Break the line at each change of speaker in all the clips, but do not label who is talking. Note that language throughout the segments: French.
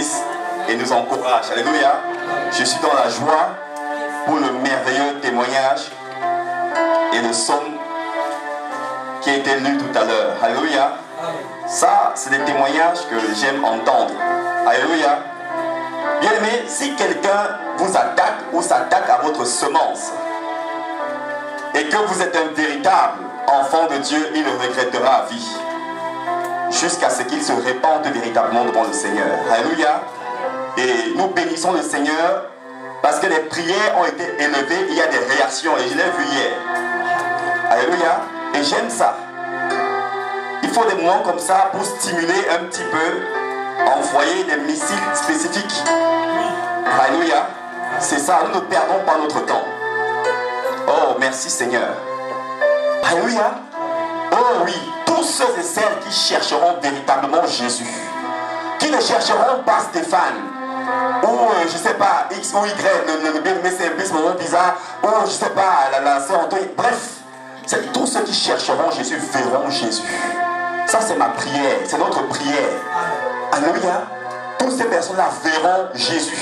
bénisse et nous encourage. Alléluia. Je suis dans la joie pour le merveilleux témoignage et le psaume qui a été lu tout à l'heure. Alléluia. Ça, c'est des témoignages que j'aime entendre. Alléluia. Bien aimé, si quelqu'un vous attaque ou s'attaque à votre semence et que vous êtes un véritable enfant de Dieu, il le regrettera à vie jusqu'à ce qu'il se répande véritablement devant le Seigneur. Alléluia. Et nous bénissons le Seigneur parce que les prières ont été élevées, il y a des réactions et je l'ai vu hier. Alléluia. Et j'aime ça. Il faut des moments comme ça pour stimuler un petit peu, envoyer des missiles spécifiques. Alléluia. C'est ça, nous ne perdons pas notre temps. Oh, merci Seigneur. Alléluia. Oh oui, tous ceux et celles qui chercheront véritablement Jésus, qui ne chercheront pas Stéphane, ou je sais pas, X ou Y, le bien-aimé c'est un peu ce moment bizarre, ou je sais pas, la sœur Antoine, bref, tous ceux qui chercheront Jésus verront Jésus. Ça c'est ma prière, c'est notre prière. Alléluia. Toutes ces personnes-là verront Jésus.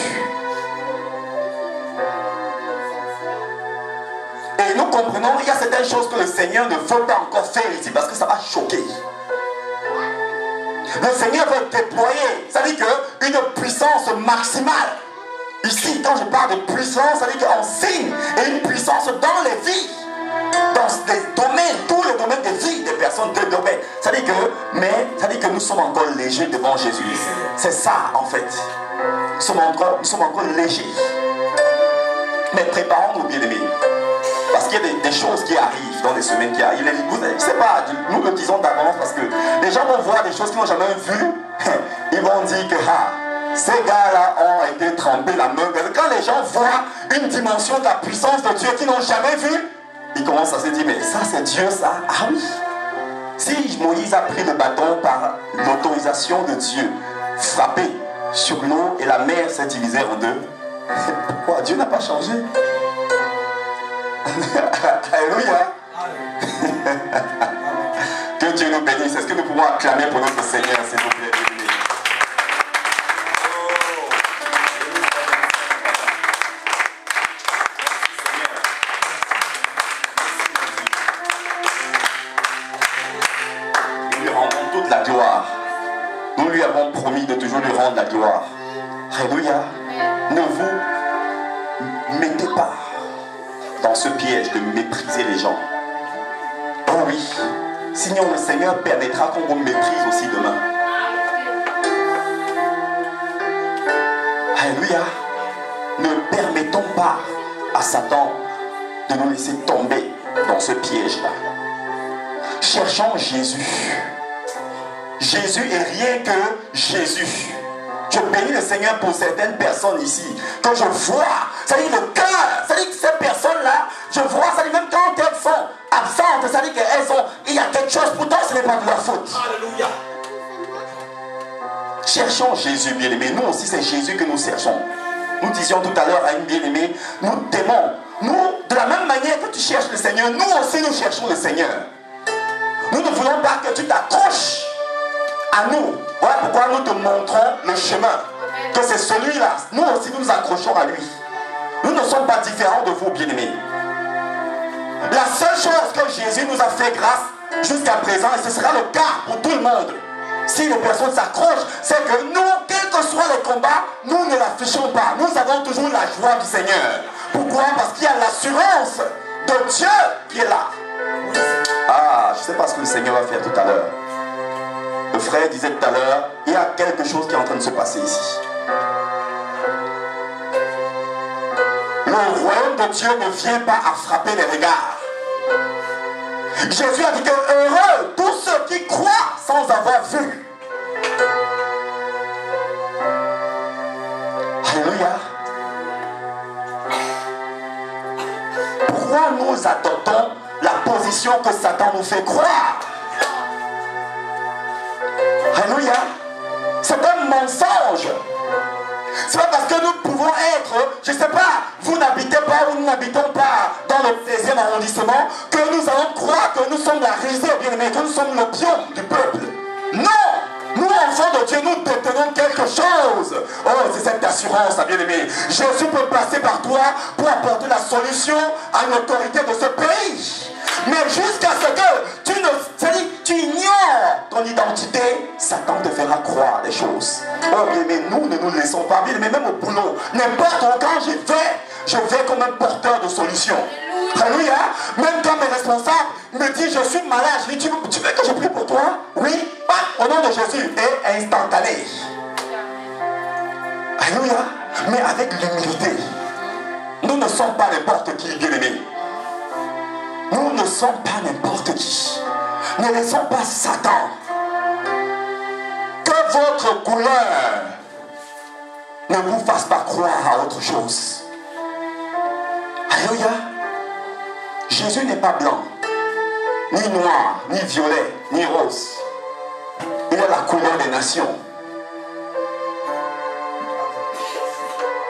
Et nous comprenons, il y a certaines choses que le Seigneur ne veut pas encore faire ici parce que ça va choquer. Le Seigneur veut déployer, ça veut dire qu'une puissance maximale. Ici, quand je parle de puissance, ça veut dire qu'on signe et une puissance dans les vies, dans les domaines, tous les domaines des vies des personnes, de domaines. Ça veut dire que nous sommes encore légers devant Jésus. C'est ça en fait. Nous sommes encore légers. Mais préparons-nous, bien-aimés. Parce qu'il y a des choses qui arrivent dans les semaines qui arrivent. Je ne sais pas, nous le disons d'avance parce que les gens vont voir des choses qu'ils n'ont jamais vues. Ils vont dire que ces gars-là ont été trempés la main. Quand les gens voient une dimension de la puissance de Dieu qu'ils n'ont jamais vue, ils commencent à se dire, mais ça c'est Dieu ça. Ah oui. Si Moïse a pris le bâton par l'autorisation de Dieu, frappé sur l'eau et la mer s'est divisée en deux, pourquoi Dieu n'a pas changé? Alléluia. Que Dieu nous bénisse. Est-ce que nous pouvons acclamer pour notre Seigneur, s'il vous plaît? Nous lui rendons toute la gloire. Nous lui avons promis de toujours lui rendre la gloire. Alléluia. Ne vous mettez pas dans ce piège de mépriser les gens. Oh oui, sinon le Seigneur permettra qu'on vous méprise aussi demain. Alléluia. Ne permettons pas à Satan de nous laisser tomber dans ce piège-là. Cherchons Jésus. Jésus est rien que Jésus. Je bénis le Seigneur pour certaines personnes ici. Quand je vois, ça dit le cœur, ça dit que ces personnes-là, je vois, ça dit même quand elles sont absentes, ça dit qu'elles ont, il y a quelque chose, pourtant ce n'est pas de leur faute. Alléluia. Cherchons Jésus, bien-aimé. Nous aussi, c'est Jésus que nous cherchons. Nous disions tout à l'heure à une bien-aimée, nous t'aimons. Nous, de la même manière que tu cherches le Seigneur, nous aussi nous cherchons le Seigneur. Nous ne voulons pas que tu t'accroches à nous. Voilà pourquoi nous te montrons le chemin. Que c'est celui-là. Nous aussi nous accrochons à lui. Nous ne sommes pas différents de vous, bien-aimés. La seule chose que Jésus nous a fait grâce jusqu'à présent, et ce sera le cas pour tout le monde, si les personnes s'accrochent, c'est que nous, quels que soient les combats, nous ne l'affichons pas. Nous avons toujours la joie du Seigneur. Pourquoi? Parce qu'il y a l'assurance de Dieu qui est là. Ah, je ne sais pas ce que le Seigneur va faire tout à l'heure. Le frère disait tout à l'heure, il y a quelque chose qui est en train de se passer ici. Le royaume de Dieu ne vient pas à frapper les regards. Jésus a dit que heureux tous ceux qui croient sans avoir vu. Alléluia. Pourquoi nous adoptons la position que Satan nous fait croire? Alléluia. C'est un mensonge. C'est pas parce que nous pouvons être, je ne sais pas, vous n'habitez pas ou nous n'habitons pas dans le 16e arrondissement, que nous allons croire que nous sommes la risée, bien aimé, que nous sommes le pion du peuple. Non! Nous, enfants de Dieu, nous détenons quelque chose. Oh, c'est cette assurance, bien-aimé. Jésus peut passer par toi pour apporter la solution à l'autorité de ce pays. Mais jusqu'à ce que tu ignores ton identité, Satan te fera croire des choses. Oh, bien-aimé, nous ne nous laissons pas. Bien-aimé, même au boulot, n'importe où, quand je vais comme un porteur de solution. Alléluia. Même quand mes responsables me disent je suis malade, je dis tu veux que je prie pour toi? Oui, au nom de Jésus, et instantané. Alléluia. Mais avec l'humilité. Nous ne sommes pas n'importe qui, bien-aimés. Nous ne sommes pas n'importe qui. Ne laissons pas Satan. Que votre couleur ne vous fasse pas croire à autre chose. Alléluia. Jésus n'est pas blanc, ni noir, ni violet, ni rose. Il a la couleur des nations.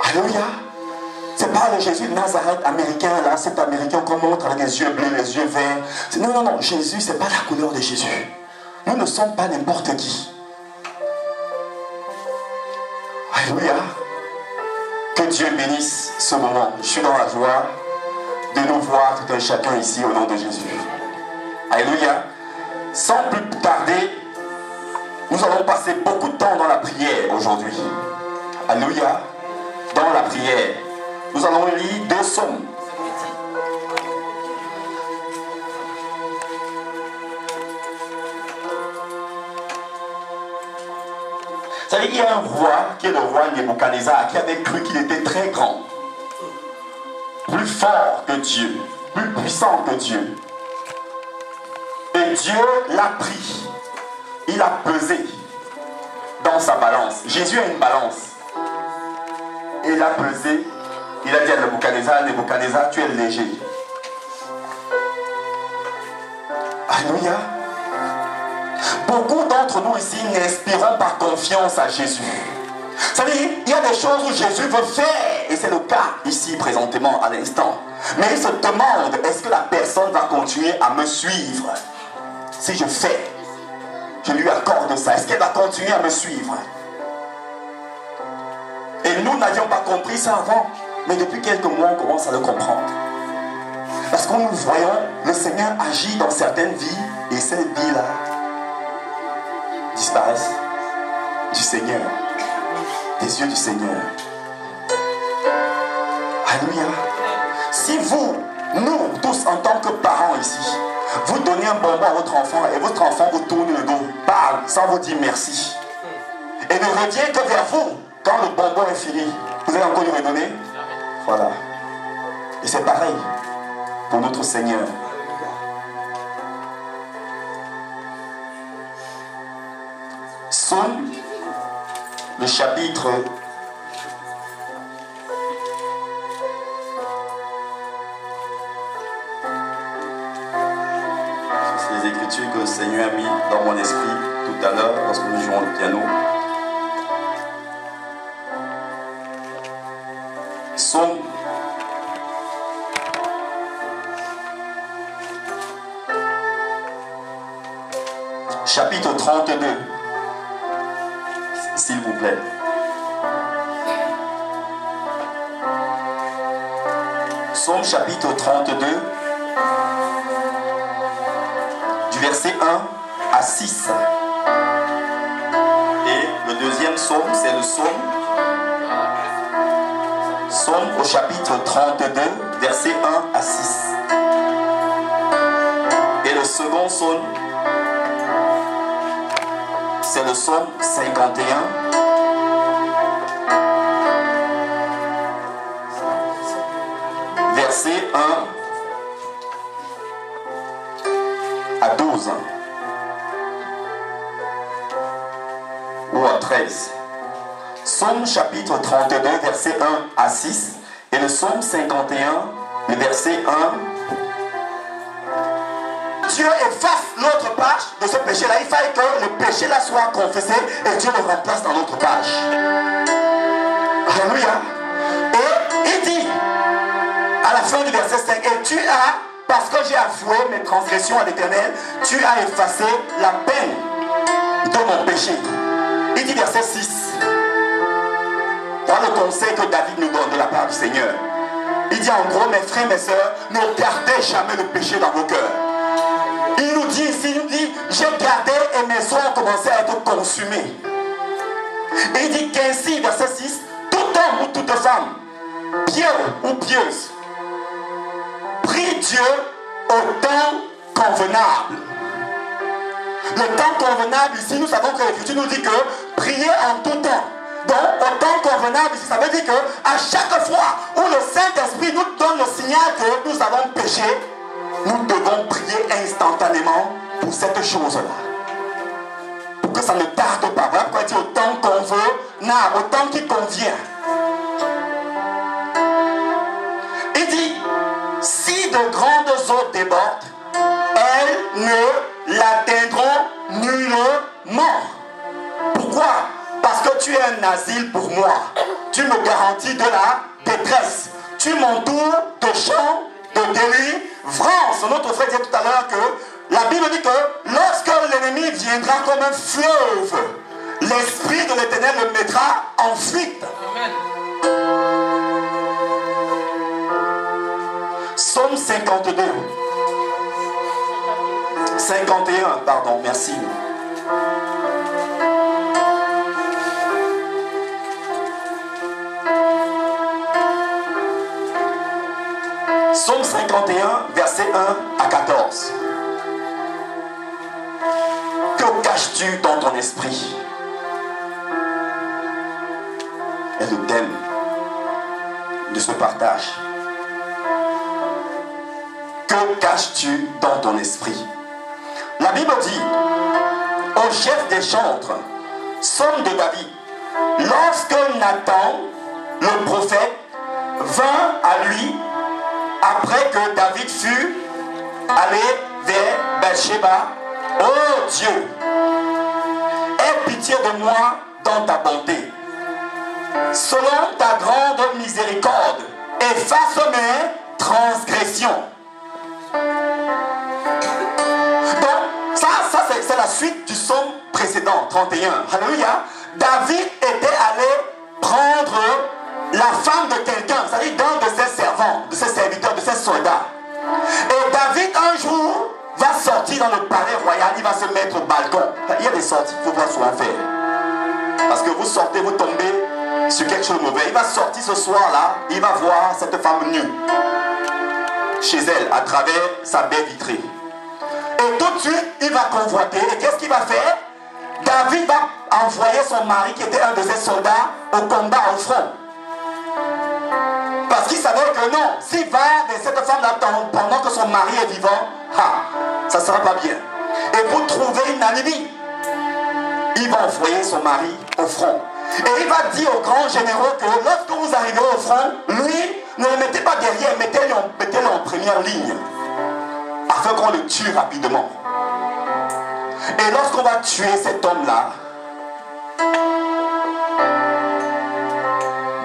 Alléluia. C'est pas le Jésus de Nazareth américain, là, cet américain qu'on montre avec les yeux bleus, les yeux verts. Non, non, non, Jésus, c'est pas la couleur de Jésus. Nous ne sommes pas n'importe qui. Alléluia. Que Dieu bénisse ce moment. Je suis dans la joie de nous voir tout un chacun ici au nom de Jésus. Alléluia. Sans plus tarder, nous allons passer beaucoup de temps dans la prière aujourd'hui. Alléluia. Dans la prière, nous allons lire 2 psaumes. Vous savez, il y a un roi qui est le roi Nebuchadnezzar qui avait cru qu'il était très grand, plus fort que Dieu, plus puissant que Dieu. Et Dieu l'a pris, il a pesé dans sa balance. Jésus a une balance. Et il a pesé, il a dit à Nebuchadnezzar, Nebuchadnezzar, tu es léger. Alléluia. Beaucoup d'entre nous ici n'inspirons pas confiance à Jésus. Vous savez, il y a des choses où Jésus veut faire, et c'est le cas ici présentement à l'instant. Mais il se demande, est-ce que la personne va continuer à me suivre? Si je fais, je lui accorde ça, est-ce qu'elle va continuer à me suivre? Et nous n'avions pas compris ça avant, mais depuis quelques mois, on commence à le comprendre. Parce que nous voyons le Seigneur agir dans certaines vies, et ces vies-là disparaissent du Seigneur, des yeux du Seigneur. Alléluia. Si vous, nous tous en tant que parents ici, vous donnez un bonbon à votre enfant et votre enfant vous tourne le dos, parle sans vous dire merci, et ne revient que vers vous quand le bonbon est fini, vous allez encore lui redonner? Voilà. Et c'est pareil pour notre Seigneur. Psaume, le chapitre 'c'est les écritures que le Seigneur a mis dans mon esprit tout à l'heure lorsque nous jouons le piano. Psaume chapitre 32, s'il vous plaît. Psaume chapitre 32, du verset 1 à 6. Et le deuxième psaume, c'est le psaume au chapitre 32, verset 1 à 6. Et le second psaume, c'est le psaume 51. Verset 1 à 12. Ou à 13. Psaume chapitre 32, verset 1 à 6. Et le psaume 51, le verset 1. Dieu efface l'autre page de ce péché-là. Il fallait que le péché-là soit confessé et Dieu le remplace dans l'autre page. Alléluia. Et il dit à la fin du verset 5, et tu as, parce que j'ai avoué mes transgressions à l'Éternel, tu as effacé la peine de mon péché. Il dit verset 6. Voilà le conseil que David nous donne de la part du Seigneur. Il dit en gros, mes frères, mes sœurs, ne gardez jamais le péché dans vos cœurs. Il nous dit ici, il nous dit, j'ai gardé et mes os ont commencé à être consumés. Et il dit qu'ainsi, verset 6, tout homme ou toute femme, pieux ou pieuse, prie Dieu au temps convenable. Le temps convenable ici, nous savons que l'Écriture nous dit que prier en tout temps. Donc, au temps convenable ici, ça veut dire qu'à chaque fois où le Saint-Esprit nous donne le signal que nous avons péché, nous devons prier instantanément pour cette chose-là. Pour que ça ne tarde pas. Voilà pourquoi il dit au temps convenable, au temps qui convient. Il dit, si de grandes eaux débordent, elles ne l'atteindront nullement. Pourquoi? Parce que tu es un asile pour moi. Tu me garantis de la détresse. Tu m'entoures de chants de délivrance. Notre frère disait tout à l'heure que la Bible dit que lorsque l'ennemi viendra comme un fleuve, l'Esprit de l'Éternel le mettra en fuite. Amen. Psaume 52. 51, pardon, merci. Psaume 51, verset 1 à 14. Que caches-tu dans ton esprit? Et le thème de ce partage. Que caches-tu dans ton esprit? La Bible dit, au chef des chantres, Psaume de David, lorsque Nathan, le prophète, vint à lui, après que David fut allé vers Bathsheba, ô Dieu, aie pitié de moi dans ta bonté. Selon ta grande miséricorde, efface mes transgressions. Donc, ça c'est la suite du psaume précédent, 31. Alléluia. David était allé prendre la femme de quelqu'un, c'est-à-dire d'un de ses servants, de ses serviteurs, de ses soldats. Et David, un jour, va sortir dans le palais royal, il va se mettre au balcon. Il y a des sorties qu'il faut voir souvent faire. Parce que vous sortez, vous tombez sur quelque chose de mauvais. Il va sortir ce soir-là, il va voir cette femme nue chez elle, à travers sa baie vitrée. Et tout de suite, il va convoiter. Et qu'est-ce qu'il va faire? David va envoyer son mari, qui était un de ses soldats, au combat au front. Parce qu'il savait que non, s'il va de cette femme-là pendant que son mari est vivant, ça ne sera pas bien. Et pour trouver une alibi, il va envoyer son mari au front. Et il va dire aux grands généraux que lorsque vous arrivez au front, lui, ne le mettez pas derrière, mettez-le en première ligne, afin qu'on le tue rapidement. Et lorsqu'on va tuer cet homme-là,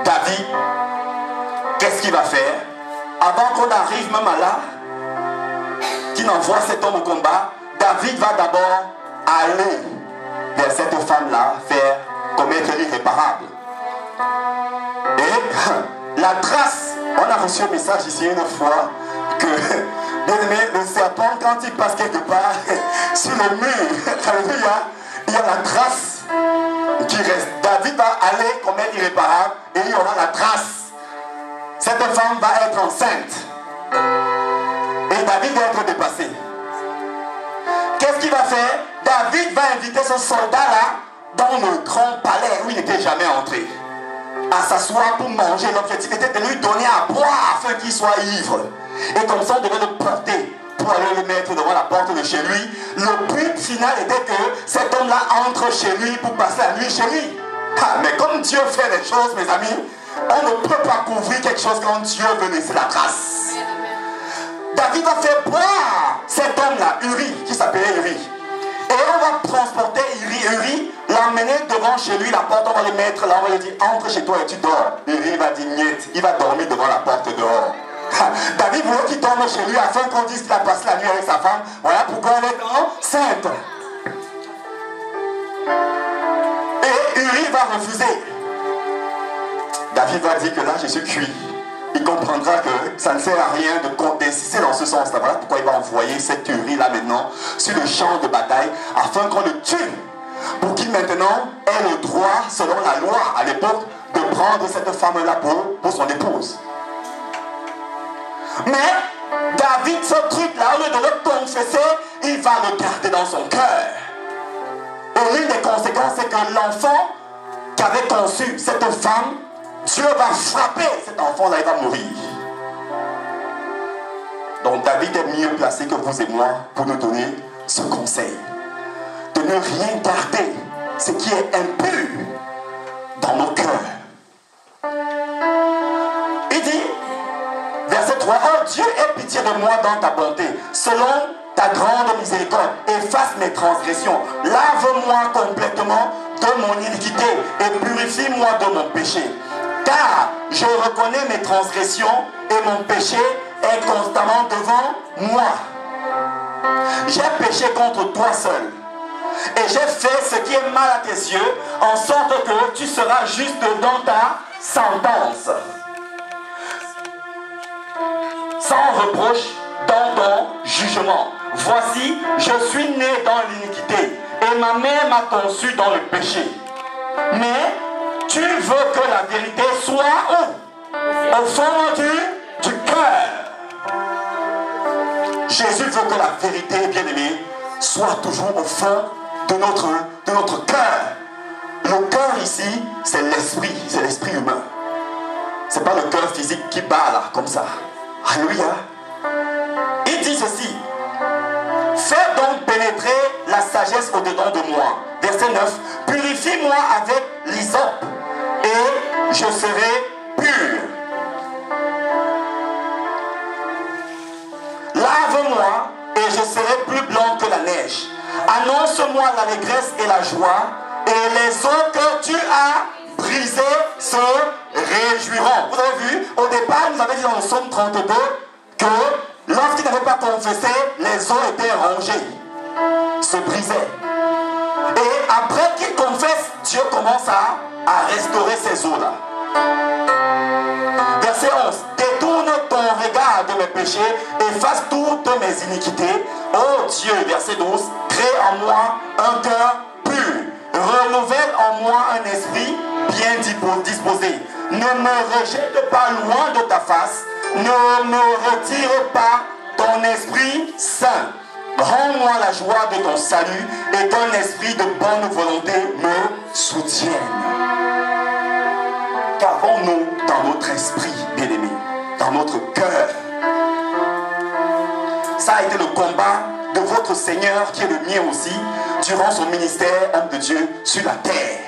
David, qu'est-ce qu'il va faire? Avant qu'on arrive même à là, qu'il envoie cet homme au combat, David va d'abord aller vers cette femme-là, faire commettre l'irréparable. Et la trace, on a reçu un message ici une fois que, bien aimé, le serpent, quand il passe quelque part sur le mur, alléluia, il y a la trace qui reste. David va aller commettre l'irréparable et il y aura la trace. Cette femme va être enceinte. Et David va être dépassé. Qu'est-ce qu'il va faire? David va inviter ce soldat-là dans le grand palais où il n'était jamais entré, à s'asseoir pour manger. L'objectif était de lui donner à boire afin qu'il soit ivre. Et comme ça, on devait le porter pour aller le mettre devant la porte de chez lui. Le but final était que cet homme-là entre chez lui pour passer la nuit chez lui. Mais comme Dieu fait les choses, mes amis, on ne peut pas couvrir quelque chose quand Dieu veut laisser la trace. David va faire boire cet homme-là, Uri, qui s'appelait Uri. Et on va transporter Uri, l'emmener devant chez lui, la porte, on va le mettre là, on va lui dire, entre chez toi et tu dors. Uri va dire, niet, il va dormir devant la porte dehors. David voulait qu'il dorme chez lui afin qu'on dise qu'il a passé la nuit avec sa femme. Voilà pourquoi elle est enceinte. Et Uri va refuser. David va dire que là, je suis cuit. Il comprendra que ça ne sert à rien d'insister dans ce sens-là. Voilà pourquoi il va envoyer cette Uri là maintenant sur le champ de bataille afin qu'on le tue. Pour qu'il maintenant ait le droit, selon la loi à l'époque, de prendre cette femme-là pour son épouse. Mais David, ce truc-là, au lieu de le confesser, il va le garder dans son cœur. Et l'une des conséquences, c'est que l'enfant qu'avait conçu cette femme, Dieu va frapper cet enfant-là, il va mourir. Donc David est mieux placé que vous et moi pour nous donner ce conseil. De ne rien garder ce qui est impur dans nos cœurs. Il dit, verset 3, « Oh Dieu, aie pitié de moi dans ta bonté, selon ta grande miséricorde, efface mes transgressions, lave-moi complètement de mon iniquité et purifie-moi de mon péché. Car je reconnais mes transgressions et mon péché est constamment devant moi. J'ai péché contre toi seul. Et j'ai fait ce qui est mal à tes yeux, en sorte que tu seras juste dans ta sentence. Sans reproche dans ton jugement. Voici, je suis né dans l'iniquité, et ma mère m'a conçu dans le péché. Mais tu veux que la vérité soit où? Au fond du cœur. Jésus veut que la vérité, bien-aimée, soit toujours au fond de notre cœur. Le cœur ici, c'est l'esprit humain. Ce n'est pas le cœur physique qui bat là, comme ça. Alléluia. Il dit ceci. Fais donc pénétrer la sagesse au-dedans de moi. Verset 9. Purifie-moi avec l'hysope et je serai pur. Lave-moi et je serai plus blanc que la neige. Annonce-moi l'allégresse et la joie, et les eaux que tu as brisées se réjouiront. Vous avez vu, au départ, nous avait dit dans le psaume 32 que lorsqu'il n'avait pas confessé, les eaux étaient rongées, se brisaient. Et après qu'il confesse, Dieu commence à restaurer ces eaux-là. Verset 11. Détourne ton regard de mes péchés, efface toutes mes iniquités. Oh Dieu, verset 12. Crée en moi un cœur pur. Renouvelle en moi un esprit bien disposé. Ne me rejette pas loin de ta face. Ne me retire pas ton esprit saint. Rends-moi la joie de ton salut et qu'un esprit de bonne volonté me soutienne. Qu'avons-nous dans notre esprit, bien-aimé, dans notre cœur? Ça a été le combat de votre Seigneur, qui est le mien aussi, durant son ministère, homme de Dieu, sur la terre.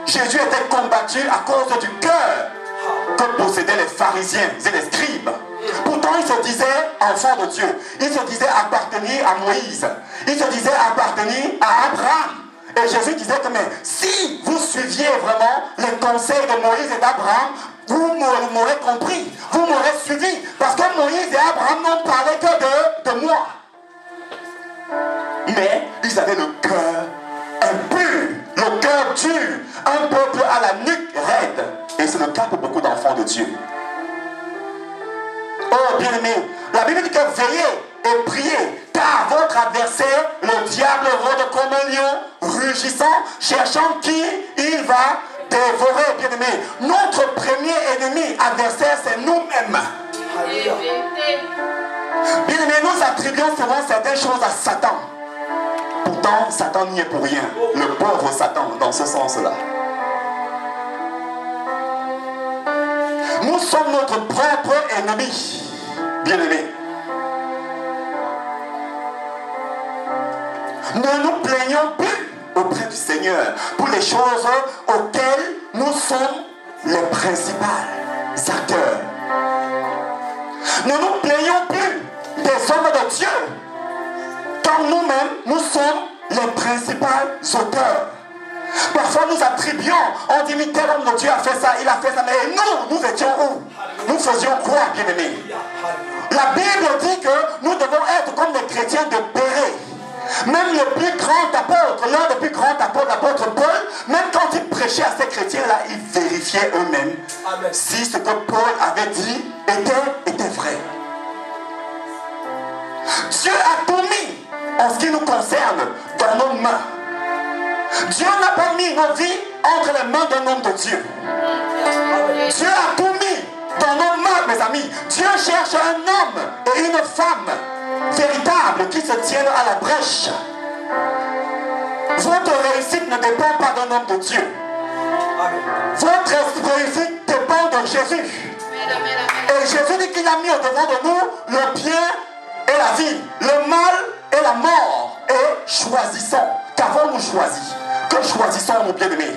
Jésus était combattu à cause du cœur que possédaient les pharisiens et les scribes. Pourtant, il se disait enfant de Dieu. Il se disait appartenir à Moïse. Il se disait appartenir à Abraham. Et Jésus disait que mais si vous suiviez vraiment les conseils de Moïse et d'Abraham, vous m'aurez compris, vous m'aurez suivi. Parce que Moïse et Abraham n'ont parlé que de moi. Mais ils avaient le cœur impur, le cœur dur, un peuple à la nuque raide. Et c'est le cas pour beaucoup d'enfants de Dieu. Oh bien-aimé, la Bible dit que veillez et priez, car votre adversaire, le diable, rôde comme un lion rugissant, cherchant qui il va dévorer, bien-aimé. Notre premier ennemi adversaire, c'est nous-mêmes. Bien-aimé, nous attribuons souvent certaines choses à Satan. Pourtant, Satan n'y est pour rien. Le pauvre Satan, dans ce sens-là. Nous sommes notre propre ennemi, bien-aimé. Ne nous plaignons plus auprès du Seigneur pour les choses auxquelles nous sommes les principales acteurs. Ne nous plaignons plus des hommes de Dieu, car nous-mêmes, nous sommes les principales auteurs. Parfois nous attribuons, on dit mais tel homme de Dieu a fait ça, il a fait ça, mais nous étions où? Nous faisions quoi, bien-aimés? La Bible dit que nous devons être comme des chrétiens de Bérée.
Même le plus grand apôtre, l'un des plus grands apôtres, l'apôtre Paul, même quand il prêchait à ces chrétiens-là, ils vérifiaient eux-mêmes si ce que Paul avait dit était vrai. Dieu a tout mis en ce qui nous concerne dans nos mains. Dieu n'a pas mis nos vies entre les mains d'un homme de Dieu. Dieu a tout mis dans nos mains, mes amis. Dieu cherche un homme et une femme véritable qui se tiennent à la brèche. Votre réussite ne dépend pas d'un homme de Dieu. Votre réussite dépend de Jésus. Et Jésus dit qu'il a mis au devant de nous le bien et la vie, le mal et la mort. Et choisissons. Qu'avons-nous choisi? Que choisissons-nous, bien-aimés?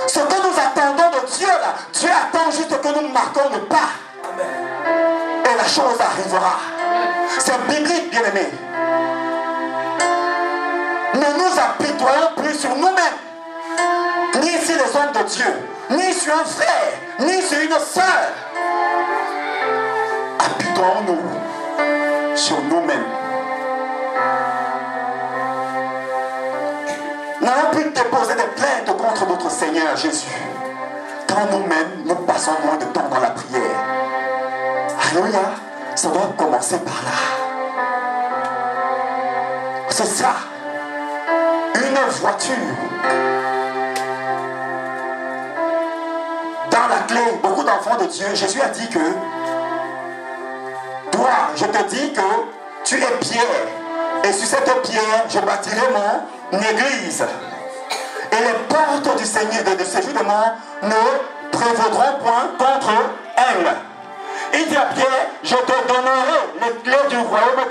Ce que nous attendons de Dieu, là, Dieu attend juste que nous marquons le pas. Et la chose arrivera. C'est biblique, bien-aimés. Ne nous apitoyons plus sur nous-mêmes, ni sur les hommes de Dieu, ni sur un frère, ni sur une sœur. Apitoyons-nous sur nous-mêmes. N'allons plus déposer des plaintes contre notre Seigneur Jésus. Quand nous-mêmes, nous passons moins de temps dans la prière. Alléluia, ça doit commencer par là. C'est ça. Une voiture. Dans la clé, beaucoup d'enfants de Dieu, Jésus a dit que toi, je te dis que tu es pierre. Et sur cette pierre, je bâtirai mon église. Et les portes du Seigneur, de ce jugement ne prévaudront point contre elle. Il dit à Pierre, je te donnerai les clés du royaume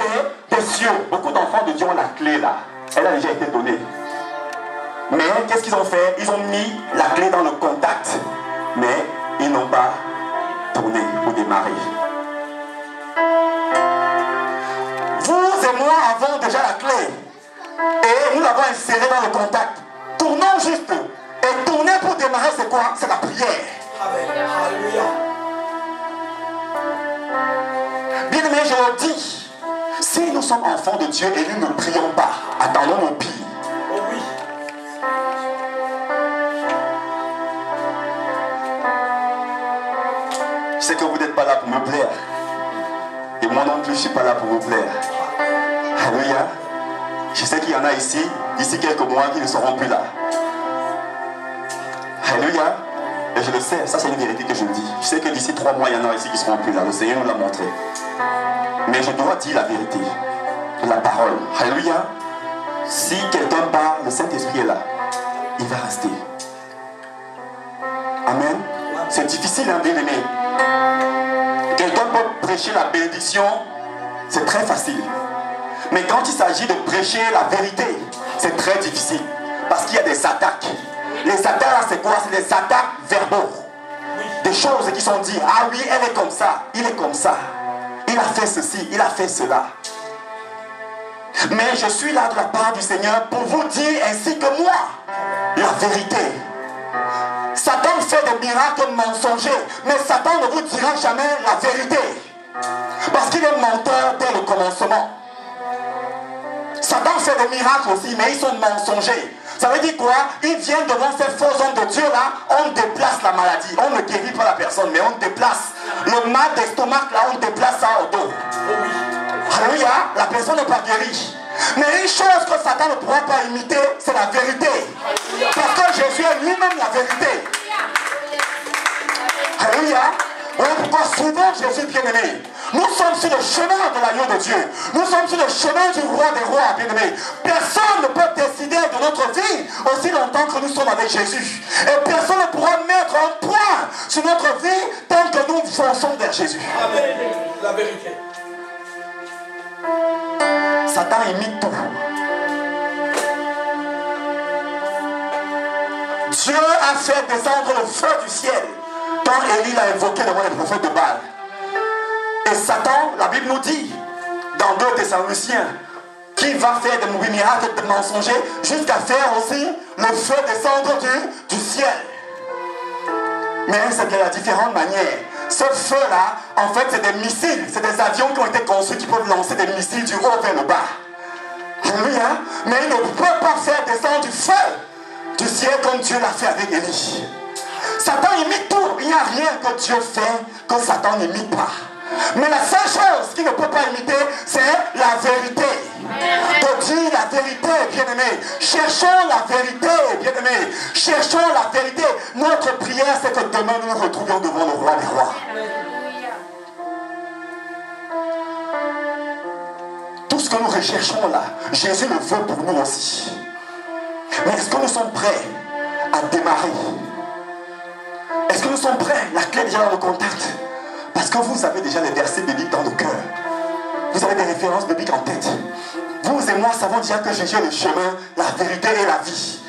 des cieux. Beaucoup d'enfants de Dieu ont la clé là. Elle a déjà été donnée. Mais qu'est-ce qu'ils ont fait? Ils ont mis la clé dans le contact. Mais ils n'ont pas tourné pour démarrer. Vous et moi avons déjà la clé. Et nous l'avons insérée dans le contact. Tournons juste. Et tourner pour démarrer, c'est quoi? C'est la prière. Alléluia. Bien aimé, je le dis. Si nous sommes enfants de Dieu et nous ne prions pas, attendons le pire. Oh oui. Je sais que vous n'êtes pas là pour me plaire. Et moi non plus, je ne suis pas là pour vous plaire. Alléluia. Je sais qu'il y en a ici, d'ici quelques mois, qui ne seront plus là. Alléluia. Et je le sais, ça c'est une vérité que je le dis. Je sais que d'ici 3 mois, il y en a ici qui ne seront plus là. Le Seigneur nous l'a montré. Mais je dois dire la vérité. La parole. Alléluia. Si quelqu'un parle, le Saint-Esprit est là. Il va rester. Amen. C'est difficile, hein, bien aimé. Quelqu'un peut prêcher la bénédiction, c'est très facile. Mais quand il s'agit de prêcher la vérité, c'est très difficile. Parce qu'il y a des attaques. Les attaques là, c'est quoi? C'est des attaques verbaux. Des choses qui sont dites. Ah oui, elle est comme ça. Il est comme ça. Il a fait ceci. Il a fait cela. Mais je suis là de la part du Seigneur pour vous dire ainsi que moi la vérité. Satan fait des miracles mensongers. Mais Satan ne vous dira jamais la vérité. Parce qu'il est menteur dès le commencement. Satan fait des miracles aussi, mais ils sont mensongers. Ça veut dire quoi? Ils viennent devant ces faux hommes de Dieu là, on déplace la maladie. On ne guérit pas la personne, mais on déplace. Le mal d'estomac là, on déplace ça au dos. Alléluia, la personne n'est pas guérie. Mais une chose que Satan ne pourra pas imiter, c'est la vérité. Parce que Jésus est lui-même la vérité. Alléluia. Voilà pourquoi souvent Jésus bien-aimé. Nous sommes sur le chemin de l'agneau de Dieu. Nous sommes sur le chemin du roi des rois, bien-aimé. Personne ne peut décider de notre vie aussi longtemps que nous sommes avec Jésus. Et personne ne pourra mettre un point sur notre vie tant que nous fonçons vers Jésus. Amen. La vérité. Satan imite tout. Dieu a fait descendre le feu du ciel quand Élie l'a invoqué devant les prophètes de Baal. Et Satan, la Bible nous dit, dans 2 Thessaloniciens, qu'il va faire des miracles de mensongers jusqu'à faire aussi le feu descendre du ciel. Mais c'est de la différente manière. Ce feu-là, en fait, c'est des missiles. C'est des avions qui ont été construits qui peuvent lancer des missiles du haut vers le bas. Alléluia. Mais il ne peut pas faire descendre du feu du ciel comme Dieu l'a fait avec Élie. Satan imite tout. Il n'y a rien que Dieu fait que Satan n'imite pas. Mais la seule chose qu'il ne peut pas imiter, c'est la vérité. De dire la vérité, bien-aimé. Cherchons la vérité, bien-aimé. Cherchons la vérité. Notre prière, c'est que demain nous nous retrouvions devant le roi des rois. Tout ce que nous recherchons là, Jésus le veut pour nous aussi. Mais est-ce que nous sommes prêts à démarrer? Est-ce que nous sommes prêts? La clé est déjà dans le contact. Parce que vous avez déjà les versets bibliques dans le cœur. Vous avez des références bibliques en tête. Vous et moi savons déjà que Jésus est le chemin, la vérité et la vie.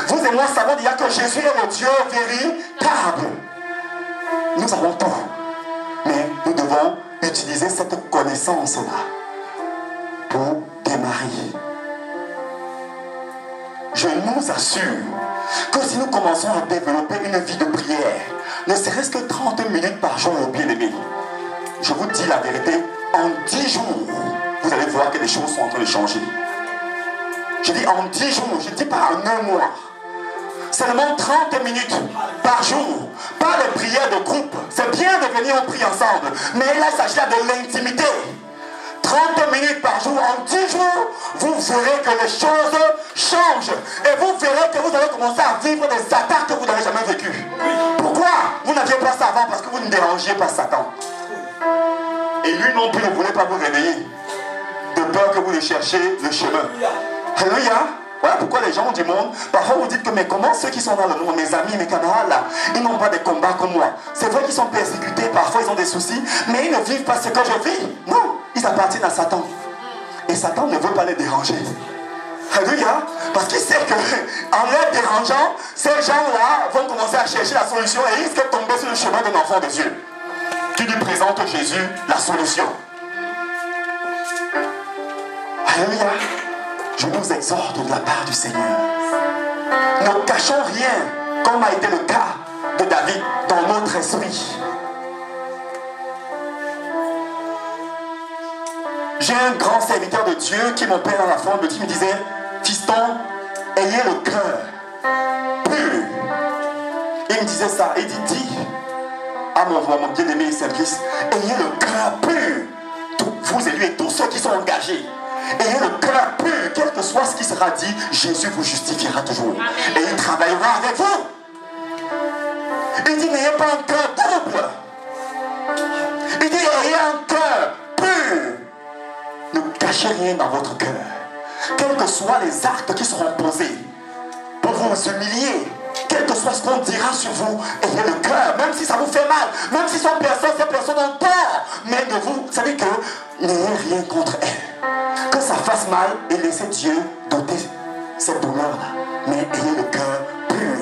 Vous et moi savons déjà que Jésus est le Dieu véritable. Nous avons tout. Mais nous devons utiliser cette connaissance-là pour démarrer. Je nous assure que si nous commençons à développer une vie de prière, ne serait-ce que 30 minutes par jour, bien-aimés, je vous dis la vérité, en 10 jours, vous allez voir que les choses sont en train de changer. Je dis en 10 jours, je ne dis pas en un mois. Seulement 30 minutes par jour, pas les prières de groupe. C'est bien de venir, on prie ensemble, mais là, il s'agit de l'intimité. 30 minutes par jour, en 10 jours, vous verrez que les choses changent. Et vous verrez que vous allez commencer à vivre des attaques que vous n'avez jamais vécues. Pourquoi? Vous n'aviez pas ça avant parce que vous ne dérangiez pas Satan. Et lui non plus ne voulait pas vous réveiller. De peur que vous le cherchiez le chemin. Alléluia. Voilà pourquoi les gens du monde, parfois vous dites que mais comment ceux qui sont dans le monde, mes amis, mes camarades là, ils n'ont pas de combat comme moi. C'est vrai qu'ils sont persécutés, parfois ils ont des soucis, mais ils ne vivent pas ce que je vis. Non, ils appartiennent à Satan. Et Satan ne veut pas les déranger. Alléluia. Parce qu'il sait qu'en les dérangeant, ces gens-là vont commencer à chercher la solution et risquent de tomber sur le chemin d'un enfant de Dieu. Qui lui présente Jésus la solution. Alléluia. Je nous exhorte de la part du Seigneur. Ne cachons rien, comme a été le cas de David dans notre esprit. J'ai un grand serviteur de Dieu qui mon père dans la forme de Dieu me disait, fiston, ayez le cœur pur. Il me disait ça, il dit, dis à mon bien-aimé Saint-Christ, ayez le cœur pur. Vous et lui et tous ceux qui sont engagés. Ayez le cœur pur, quel que soit ce qui sera dit, Jésus vous justifiera toujours. Amen. Et il travaillera avec vous. Il dit, n'ayez pas un cœur double. Il dit, ayez un cœur pur. Ne cachez rien dans votre cœur. Quels que soient les actes qui seront posés pour vous humilier, quel que soit ce qu'on dira sur vous, ayez le cœur, même si ça vous fait mal, même si ces personnes ont tort. Mais de vous savez que n'ayez rien contre elles. Que ça fasse mal et laissez Dieu doter cette douleur-là. Mais ayez le cœur pur.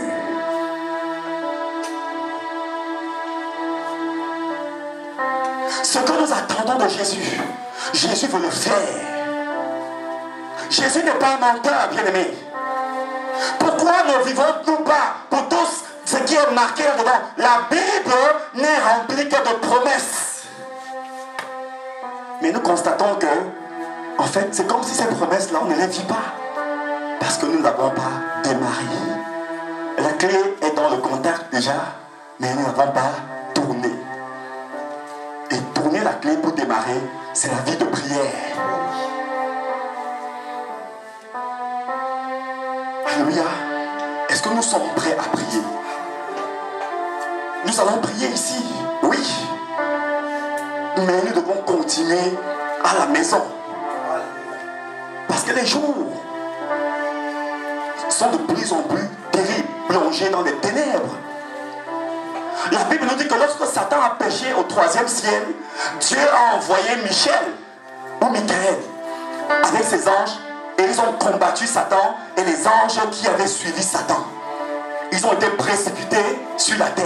Ce que nous attendons de Jésus, Jésus veut le faire. Jésus n'est pas un menteur, bien-aimé. Pourquoi ne vivons-nous pas pour tous ce qui est marqué là-dedans? La Bible n'est remplie que de promesses. Mais nous constatons que en fait, c'est comme si ces promesses-là, on ne les vit pas. Parce que nous ne l'avons pas démarré. La clé est dans le contact déjà, mais nous n'avons pas tourné. Et tourner la clé pour démarrer, c'est la vie de prière. Alléluia. Est-ce que nous sommes prêts à prier? Nous allons prier ici, oui. Mais nous devons continuer à la maison. Parce que les jours sont de plus en plus terribles, plongés dans les ténèbres. La Bible nous dit que lorsque Satan a péché au 3e ciel, Dieu a envoyé Michel ou Michael avec ses anges et ils ont combattu Satan et les anges qui avaient suivi Satan. Ils ont été précipités sur la terre.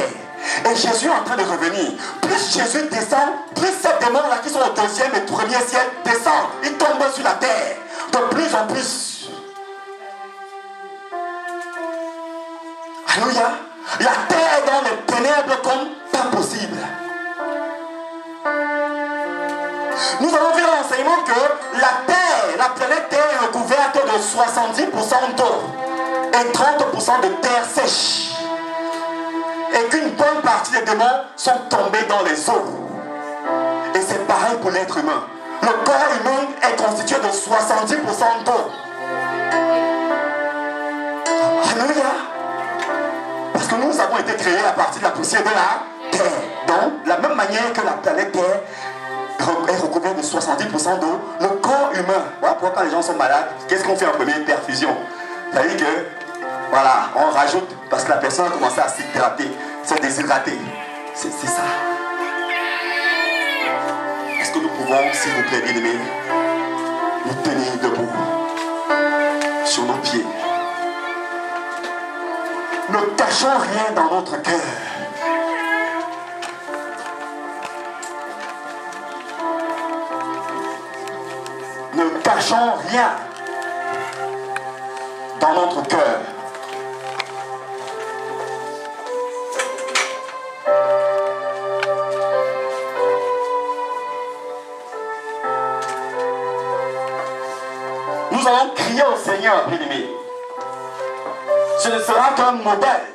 Et Jésus est en train de revenir. Plus Jésus descend, plus ces démons-là qui sont au 2e et 3e ciel descendent. Ils tombent sur la terre. De plus en plus. Alléluia. La terre est dans les ténèbres comme pas possible. Nous avons vu dans l'enseignement que la terre la planète Terre est recouverte de 70% d'eau et 30% de terre sèche. Et qu'une bonne partie des démons sont tombés dans les eaux. Et c'est pareil pour l'être humain. Le corps humain est constitué de 70% d'eau. Alléluia. Parce que nous avons été créés à partir de la poussière de la terre. Donc, de la même manière que la planète Terre est recouverte de 70% d'eau, le corps humain, voilà pourquoi quand les gens sont malades, qu'est-ce qu'on fait en premier? Perfusion. Ça veut dire que, voilà, on rajoute, parce que la personne a commencé à s'hydrater, se déshydrater. C'est ça. Est-ce que nous pouvons, s'il vous plaît, bien-aimés, nous tenir debout, sur nos pieds? Ne cachons rien dans notre cœur. Ne cachons rien dans notre cœur. Nous allons crier au Seigneur, bien-aimés. Ce ne sera qu'un modèle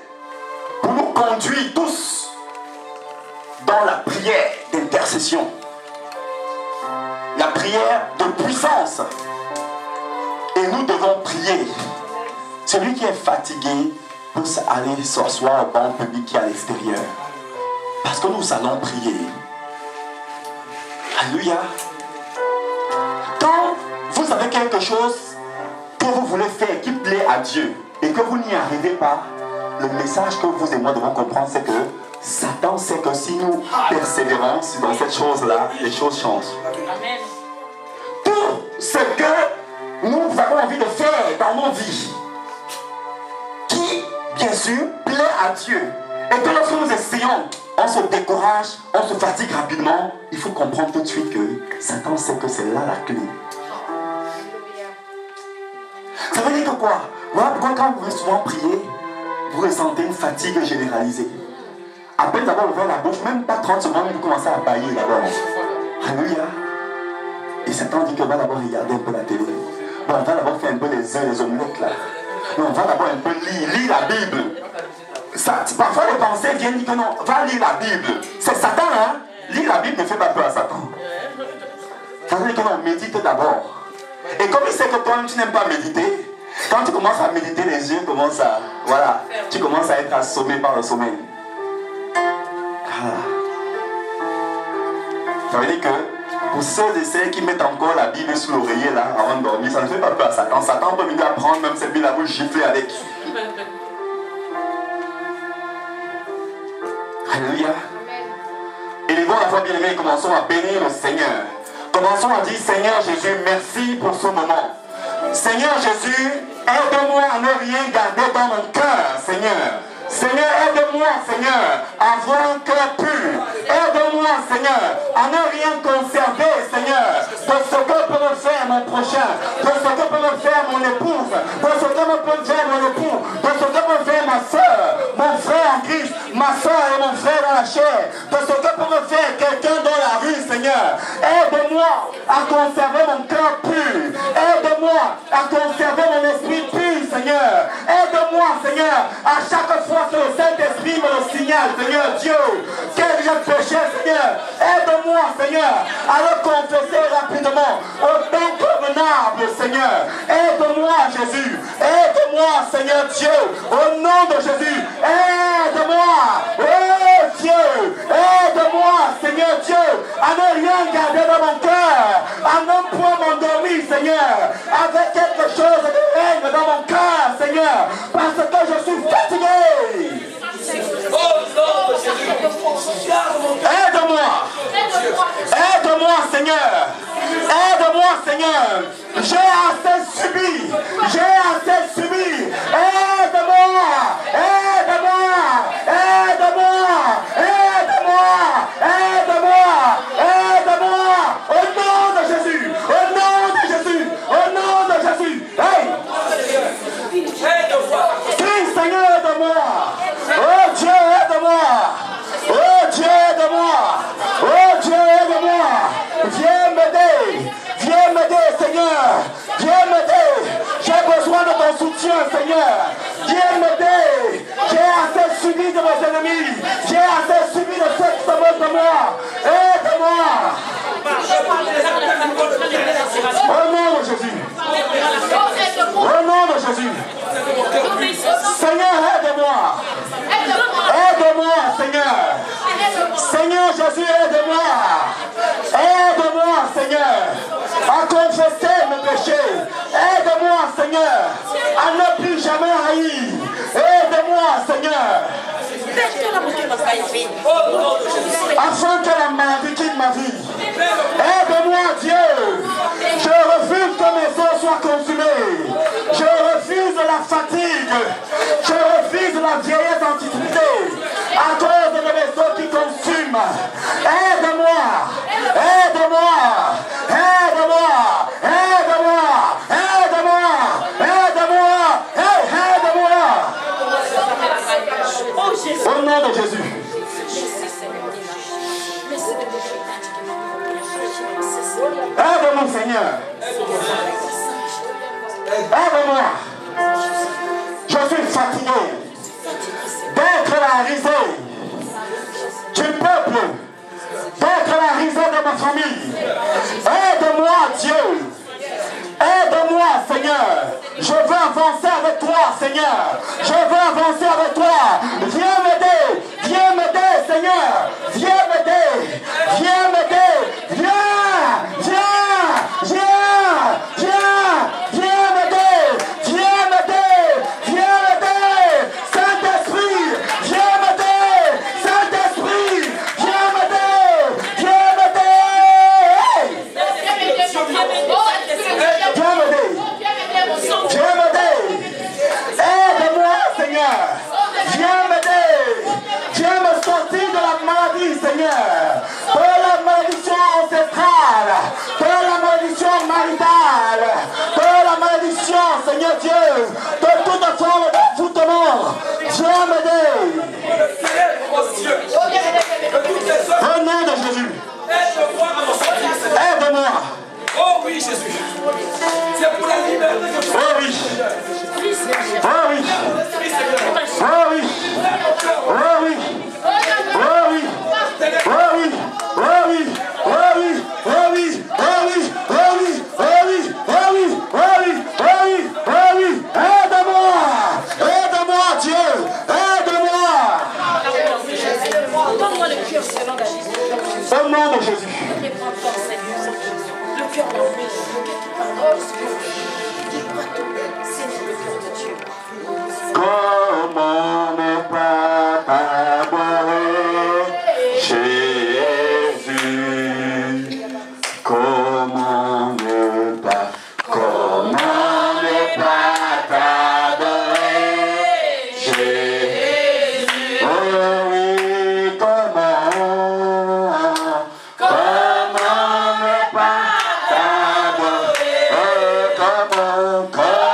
pour nous conduire tous dans la prière d'intercession. La prière de puissance. Et nous devons prier. Celui qui est fatigué peut aller s'asseoir au banc public qui est à l'extérieur. Parce que nous allons prier. Alléluia. Quand vous avez quelque chose que vous voulez faire qui plaît à Dieu et que vous n'y arrivez pas, le message que vous et moi devons comprendre, c'est que Satan sait que si nous persévérons dans cette chose-là, les choses changent. Amen. Tout ce que nous avons envie de faire dans nos vies, qui, bien sûr, plaît à Dieu, et que lorsque nous essayons, on se décourage, on se fatigue rapidement, il faut comprendre tout de suite que Satan sait que c'est là la clé. Ça veut dire que quoi? Voilà pourquoi quand vous souvent prier, vous ressentez une fatigue généralisée. À peine d'avoir ouvert la bouche, même pas 30 secondes, vous commencez à bailler d'abord. Alléluia. Et Satan dit qu'on va d'abord regarder un peu la télé. Bon, on va d'abord faire un peu les œufs, les omelettes là. Non, on va d'abord un peu lire la Bible. Ça, parfois les pensées viennent dire que non, va lire la Bible. C'est Satan, hein? Lire la Bible ne fait pas peur à Satan. Ça veut dire que non, médite d'abord. Et comme il sait que toi, tu n'aimes pas méditer, quand tu commences à méditer, les yeux commencent à... Voilà, tu commences à être assommé par le sommeil. Ça veut dire que pour ceux et celles qui mettent encore la Bible sous l'oreiller là, avant de dormir, ça ne fait pas peur à Satan. Satan peut venir prendre même cette Bible à vous gifler avec. Alléluia. Élevons la foi bien-aimée et commençons à bénir le Seigneur. Commençons à dire, Seigneur Jésus, merci pour ce moment. Seigneur Jésus, aide-moi à ne rien garder dans mon cœur, Seigneur. Seigneur, aide-moi, Seigneur, à avoir un cœur pur. Aide-moi, Seigneur, à ne rien conserver, Seigneur, de ce que peut me faire mon prochain, de ce que peut me faire mon épouse, de ce que peut faire mon époux, de ce que peut faire ma soeur, mon frère en Christ, ma soeur et mon frère dans la chair, de ce que peut me faire quelqu'un dans la rue, Seigneur. Aide-moi à conserver mon cœur pur. Aide-moi à conserver mon esprit pur, Seigneur. Aide-moi, Seigneur, à chaque fois que le Saint-Esprit me le signale, Seigneur Dieu, quel j'ai péché, Seigneur. Aide-moi, Seigneur, à le confesser rapidement, au temps convenable, Seigneur. Aide-moi, Jésus. Aide-moi, Seigneur Dieu, au nom de Jésus. Aide-moi, oh Dieu. Aide-moi, Seigneur Dieu, à ne rien garder dans mon cœur, à ne point m'endormir, Seigneur, avec quelque chose de règne dans mon cœur, Seigneur, parce que je suis fatigué. Aide-moi. Aide-moi, Seigneur. Aide-moi, Seigneur. J'ai assez subi. J'ai assez subi. Aide-moi. Aide-moi. Aide-moi. Aide-moi. Aide-moi. Aide-moi. Au nom de Jésus. Au nom de Jésus. Au nom de Jésus. Hey. Crie, Seigneur, aide-moi. Oh Dieu, aide-moi. Oh Dieu, aide-moi. Oh Dieu, aide-moi. Viens m'aider. Viens m'aider, Seigneur. Seigneur. Viens m'aider. J'ai assez subi de mes ennemis. J'ai assez subi de ceux qui se moquent de moi. Aide-moi. Au nom de Jésus. Au nom de Jésus. Seigneur, aide-moi. Aide-moi, Seigneur. Seigneur Jésus, aide-moi. Aide-moi, Seigneur, à confesser mes péchés. Aide-moi, Seigneur, à ne plus jamais haïr. Aide-moi, Seigneur, afin que la maladie quitte ma vie. Aide-moi, Dieu. Je refuse que mes os soient consumés. Je refuse la fatigue. Je refuse la vieillesse anticipée à cause de mes os qui consument. Aide-moi. Aide-moi. Aide-moi. Aide-moi. Aide-moi. Aide-moi. Aide-moi. Au nom de Jésus. Aide-moi, Seigneur. Aide-moi. Je suis fatigué d'être la risée du peuple, d'être la risée de ma famille. Aide-moi, Dieu. Aide-moi, Seigneur. Je veux avancer avec toi, Seigneur. Je veux avancer avec toi. Viens m'aider. Viens m'aider, Seigneur. Viens m'aider. Viens m'aider. Viens. Viens. Viens. Viens. Viens m'aider. Viens m'aider. Viens m'aider. Saint-Esprit. Viens m'aider. Saint-Esprit. Viens m'aider. Viens m'aider. Viens m'aider. Viens m'aider. Aide-moi, Seigneur. Viens m'aider. Viens me sortir de la maladie, Seigneur. De la malédiction ancestrale. De la malédiction maritale. De la malédiction, Seigneur Dieu. De toute forme d'envoûtement. Viens m'aider. Au nom de Jésus. Aide-moi.
Oh oui, Jésus. C'est pour la liberté que je
Oh oui. Oh oui. Oh oui. Oh oui. Oh oui. Oh oui. Oh oui. Oh oui. Oh oui. Oh oui. Oh oui. Oh oui. Oh oui. Oh oui. Oh oui. Oh oui. Aide-moi. Aide-moi, Dieu. Aide-moi.
Donne-moi le cœur selon ta Jésus.
Au nom de Jésus.
Le cœur d'envie, le cœur qui pardonne, dis-toi tout, c'est le cœur de Dieu.
Comment ne pas t'adorer, Jésus? Comment ne pas t'adorer, Jésus? Oh oui, comment ne pas t'adorer? Oh, comment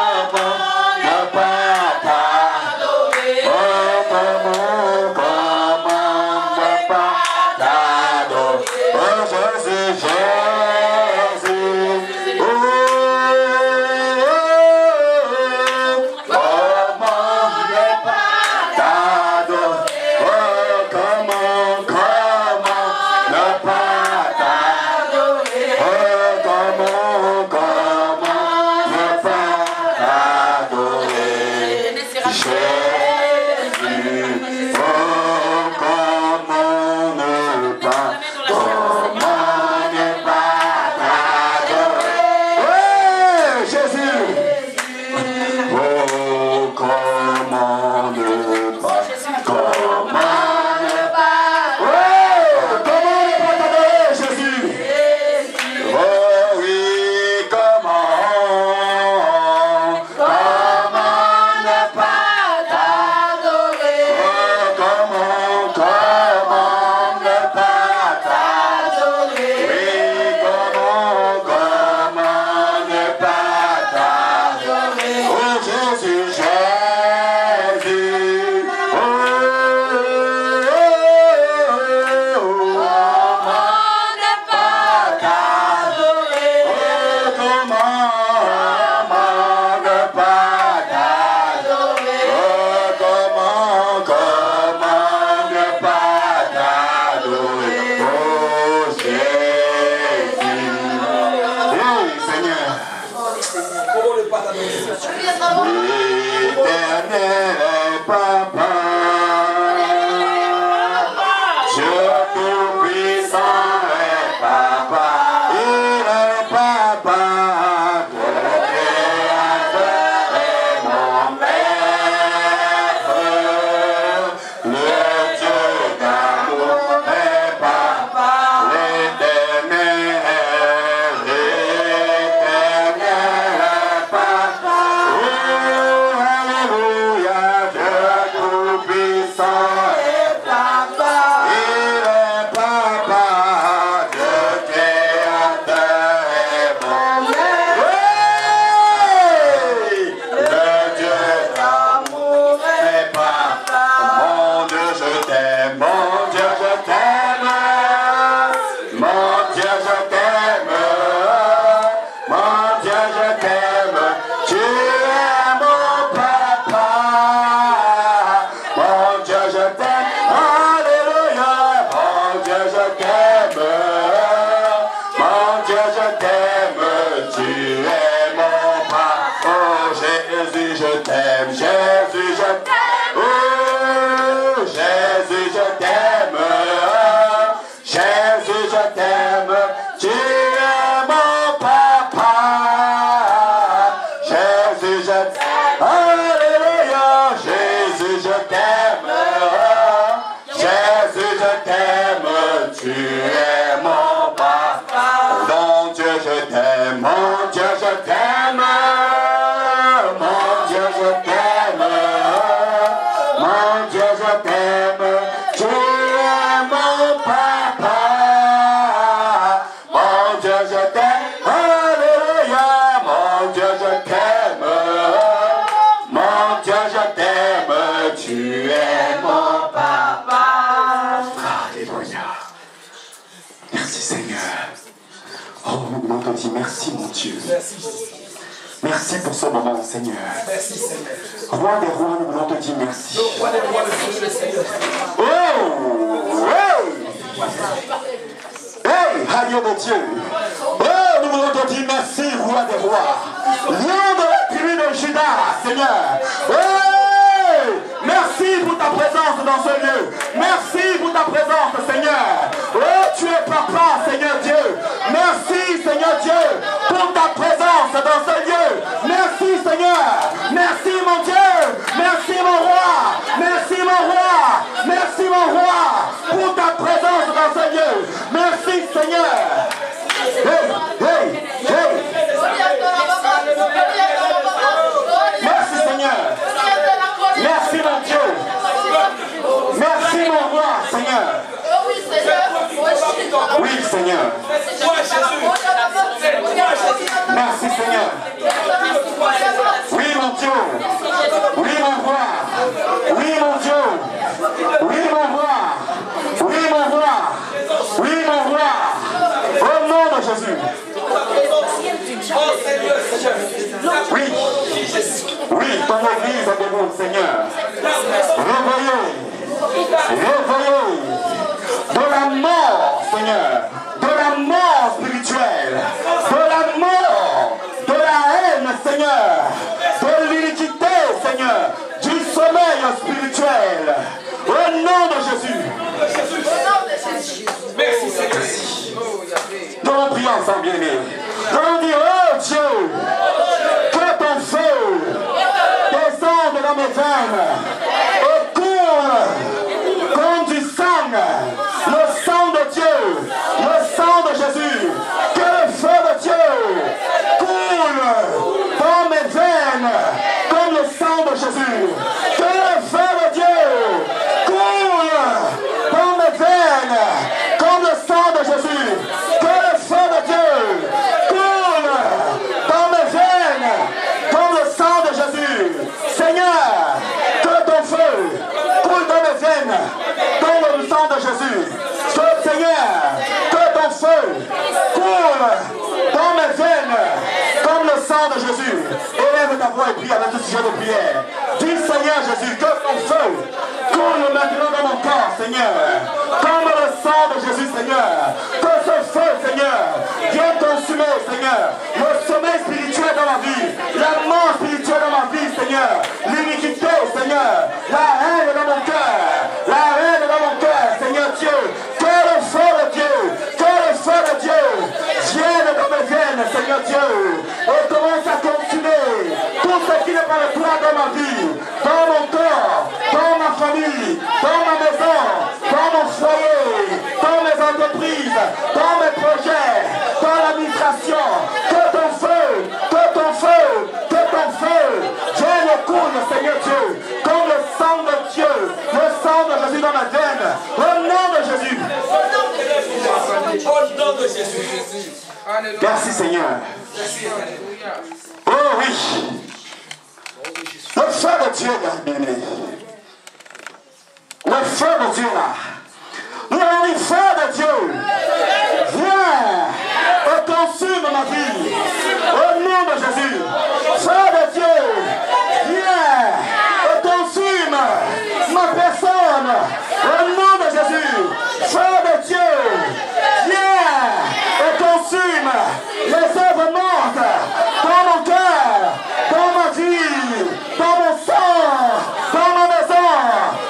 ne pas t'adorer? Oh, t'aime. Mon Dieu, je t'aime. Mon Dieu, je t'aime. Tu es mon papa. Mon Dieu, je t'aime. Alléluia. Mon Dieu, je t'aime. Mon Dieu, je t'aime. Tu es mon papa. Alléluia. Merci Seigneur. Oh, nous voulons te dire merci mon Dieu. Merci pour ce moment Seigneur.
Merci Seigneur.
Roi des rois, nous voulons te dire merci.
Roi des rois, le Seigneur.
Oh! Hey! Agneau de Dieu! Oh! Nous voulons te dire merci, Roi des rois! Lion de la tribu de Judas, Seigneur! Hey! Merci pour ta présence dans ce lieu! Merci pour ta présence, Seigneur! Oh! Tu es papa, Seigneur Dieu! Merci, Seigneur Dieu, pour ta présence dans ce lieu! Merci, Seigneur! Merci, mon Dieu! Merci, mon roi! Merci, mon roi! Merci, mon roi, pour ta présence dans ce lieu! Merci, Seigneur! Hey, hey, hey! Merci, Seigneur! Merci, mon Dieu! Merci, mon roi, Seigneur! Oui, Seigneur! Merci, Seigneur! Oui, mon Dieu! Oui, mon roi! Oui, mon Dieu! Oui, mon roi! Oui, mon roi! Oui, mon roi! Au nom de Jésus! Oui! Oui, ton église est debout, Seigneur! Réveillez! De la mort, Seigneur! De la mort spirituelle! De la mort! De la haine, Seigneur! De l'iniquité, Seigneur! Du sommeil spirituel! Au nom de Jésus!
Merci Seigneur.
Nous allons prier ensemble, bien-aimés. Nous allons dire, oh Dieu, que ton feu descende dans mes veines et coule comme du sang, le sang de Dieu, le sang de Jésus. Que le feu de Dieu coule dans mes veines comme le sang de Jésus. Que le feu de Dieu coule dans mes veines comme le sang de Jésus. Que le feu de Dieu coule dans mes veines comme le sang de Jésus. Seigneur, que ton feu coule dans mes veines comme le sang de Jésus. Que Seigneur, que ton feu coule dans mes veines comme le sang de Jésus. Élève ta voix et prie avec ce sujet de prière. Dis Seigneur Jésus, que ton feu coule maintenant dans mon corps, Seigneur, comme le sang de Jésus, Seigneur. Que ce feu, Seigneur, vienne consumer, Seigneur, le sommeil spirituel dans ma vie, la mort spirituelle dans ma vie, Seigneur, l'iniquité, Seigneur, la haine dans mon cœur, la haine dans mon cœur, Seigneur Dieu. Que le feu de Dieu, que le feu de Dieu vienne dans mes veines, Seigneur Dieu, et commence à consumer tout ce qui n'est pas de toi dans ma vie, dans mon corps, dans ma famille, dans ma maison, dans mon foyer, dans mes entreprises, dans mes projets, dans l'administration. Que ton feu, que ton feu, que ton feu vienne et coule, Seigneur Dieu, comme le sang de Dieu, le sang de Jésus dans ma veine, au nom de Jésus.
Au nom de Jésus.
Merci Seigneur. Oh oui. Le feu de Dieu, bien-aimé. Le feu de Dieu là. Nous avons dit, feu de Dieu, viens et consume ma vie. Au nom de Jésus. Feu de Dieu, viens et consume ma personne. Au nom de Jésus. Feu de Dieu, viens et consume les œuvres mortes dans mon cœur, dans ma vie, dans mon sang, dans ma maison.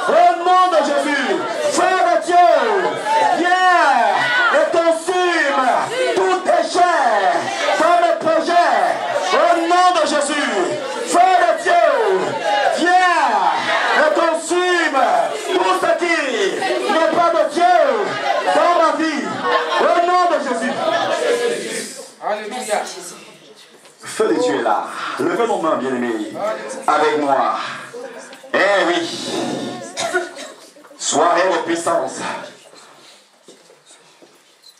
Au nom de Jésus. Feu de Dieu, viens et consume tout déchet dans mes projets. Au nom de Jésus. Feu de Dieu, viens et consume tout ce qui n'est pas de Dieu dans ma vie. Au nom de Jésus.
Alléluia.
feu de Dieu est là. Levez vos mains, bien-aimés, avec moi. Eh oui. Soirée de puissance.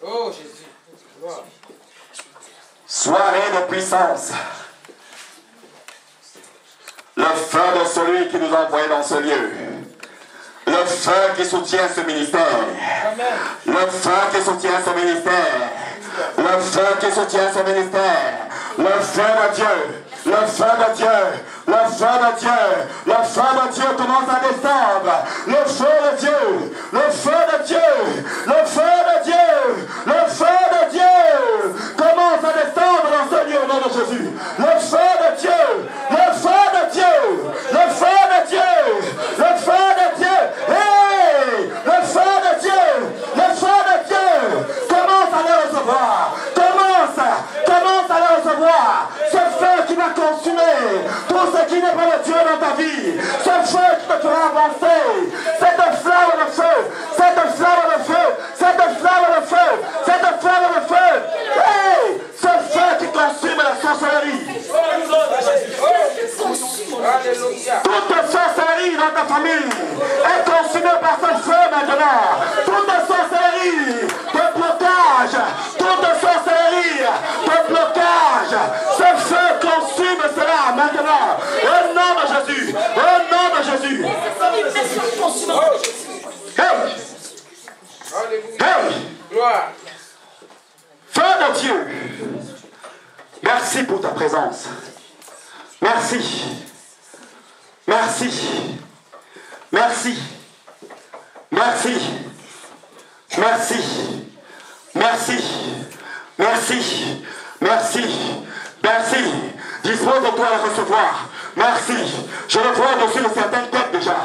Oh Jésus.
Soirée de puissance. Le feu de celui qui nous a envoyés dans ce lieu. Le feu qui soutient ce ministère. Le feu qui soutient ce ministère. Le feu qui soutient ce ministère. Le feu de Dieu. Le feu de Dieu. Le feu de Dieu. Le feu de Dieu commence à descendre. Le feu de Dieu. Le feu de Dieu. Le feu de Dieu. Le feu de Dieu commence à descendre dans ce lieu au nom de Jésus. Le feu de Dieu. Le feu de Dieu. Le feu de Dieu. Le feu de Dieu. Hey! Le feu de Dieu. Le feu de Dieu commence à le recevoir. Commence à le recevoir. Ce feu qui va consumer tout ce qui n'est pas de Dieu dans ta vie. Ce feu qui te fera avancer. Cette flamme de feu. Cette flamme de feu. Cette flamme de feu. Cette flamme de feu. Hey! Ce feu qui consume la sorcellerie. Toute sorcellerie dans ta famille est consumée par ce feu maintenant. Toute sorcellerie de blocage. Toute sorcellerie de blocage. Ce feu consume cela maintenant. Au nom de Jésus. Au nom de Jésus. Hey! Hey! Feu de Dieu. Merci pour ta présence. Merci. Merci. Merci. Merci. Merci. Merci. Merci. Merci. Merci. Dispose-toi à recevoir. Merci. Je le vois dessus de certaines têtes déjà.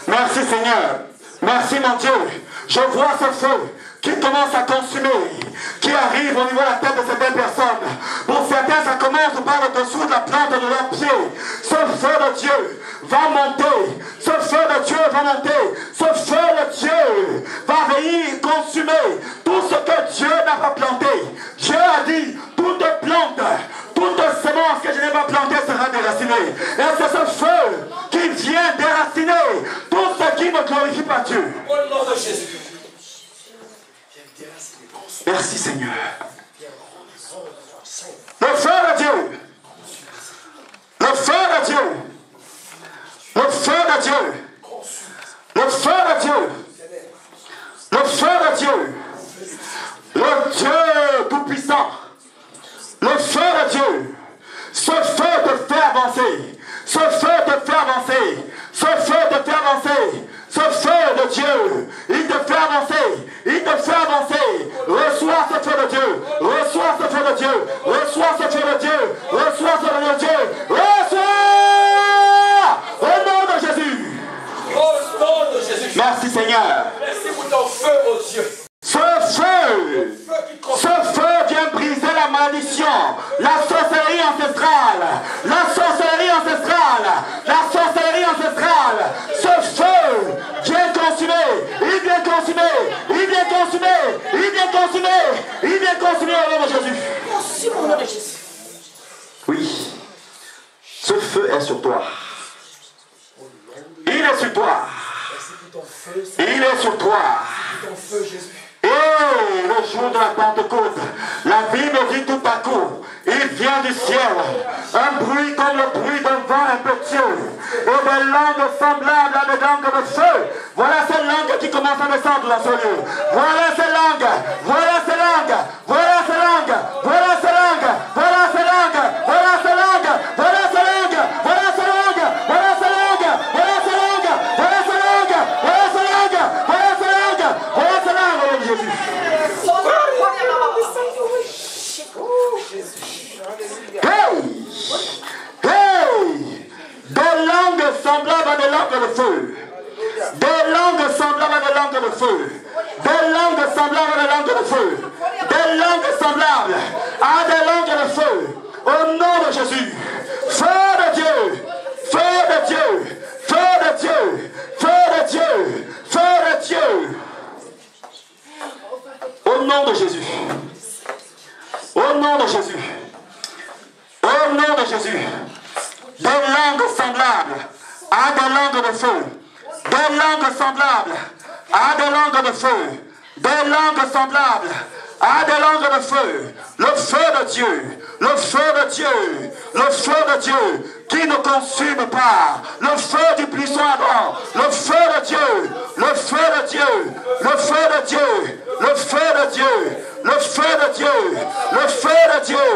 Merci Seigneur. Merci mon Dieu. Je vois ce feu qui commence à consumer, qui arrive au niveau de la tête de certaines personnes. Pour certains, ça commence par le dessous de la plante de leurs pieds. Ce feu de Dieu va monter. Ce feu de Dieu va monter. Ce feu de Dieu va venir consumer tout ce que Dieu n'a pas planté. Dieu a dit, toute plante, toute semence que je n'ai pas plantée sera déracinée. Et c'est ce feu qui vient déraciner tout ce qui ne glorifie pas Dieu.
Au nom de Jésus.
Merci Seigneur. Le feu de Dieu. Le feu de Dieu. Le feu de Dieu. Le feu de Dieu. Le feu de Dieu. Le Dieu tout-puissant. Le feu de Dieu. Ce feu te fait avancer. Ce feu te fait avancer. Ce feu te fait avancer. Ce feu de Dieu, il te fait avancer. Il te fait avancer. Reçois ce feu de Dieu. Reçois ce feu de Dieu. Reçois ce feu de Dieu. Reçois ce feu de Dieu. Reçois au nom de Jésus.
Au nom de Jésus.
Merci Seigneur.
Merci pour ton feu, oh Dieu.
Ce feu vient briser la malédiction, la sorcellerie ancestrale, la sorcellerie ancestrale, la sorcellerie ancestrale. Ce feu vient consumer, il vient consumer, il vient consumer, il vient consumer, il vient consumer au nom de Jésus.
Consume au nom de Jésus.
Oui, ce feu est sur toi. Il est sur toi. Il est sur toi. Et le jour de la Pentecôte, la Bible dit tout à coup, il vient du ciel, un bruit comme le bruit d'un vent impétueux, et des langues semblables à des langues de feu. Voilà ces langues qui commencent à descendre dans ce lieu. Voilà ces langues, voilà ces langues, voilà ces langues, voilà ces langues, voilà ces langues, voilà ces langues, voilà ces langues, voilà ces langues, voilà ces langues, voilà ces langues, voilà ces langues, voilà ces langues, voilà ces langues, voilà ces langues, Jésus. Hey! Hey! Des langues semblables à des langues de feu. Des langues semblables à des langues de feu. Des langues semblables à des langues de feu. Des langues semblables à des langues de feu. Au nom de Jésus. Feu de Dieu. Feu de Dieu. Feu de Dieu. Feu de Dieu. Feu de Dieu. Au nom de Jésus. Au nom de Jésus. Au nom Jésus. Des langues semblables à des langues de feu. Des langues semblables à des langues de feu. Des langues semblables à des langues de feu. Le feu de Dieu. Le feu de Dieu. Le feu de Dieu qui ne consume pas. Le feu du buisson ardent. Le feu de Dieu. Le feu de Dieu. Le feu de Dieu. Le feu de Dieu. Le feu de Dieu. Le feu de Dieu.